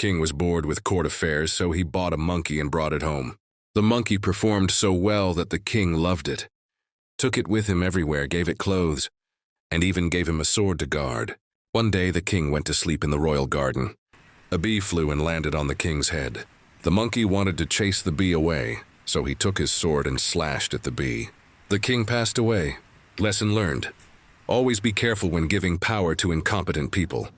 king was bored with court affairs, so he bought a monkey and brought it home. The monkey performed so well that the king loved it, took it with him everywhere, gave it clothes, and even gave him a sword to guard. One day the king went to sleep in the royal garden. A bee flew and landed on the king's head. The monkey wanted to chase the bee away, so he took his sword and slashed at the bee. The king passed away. Lesson learned. Always be careful when giving power to incompetent people.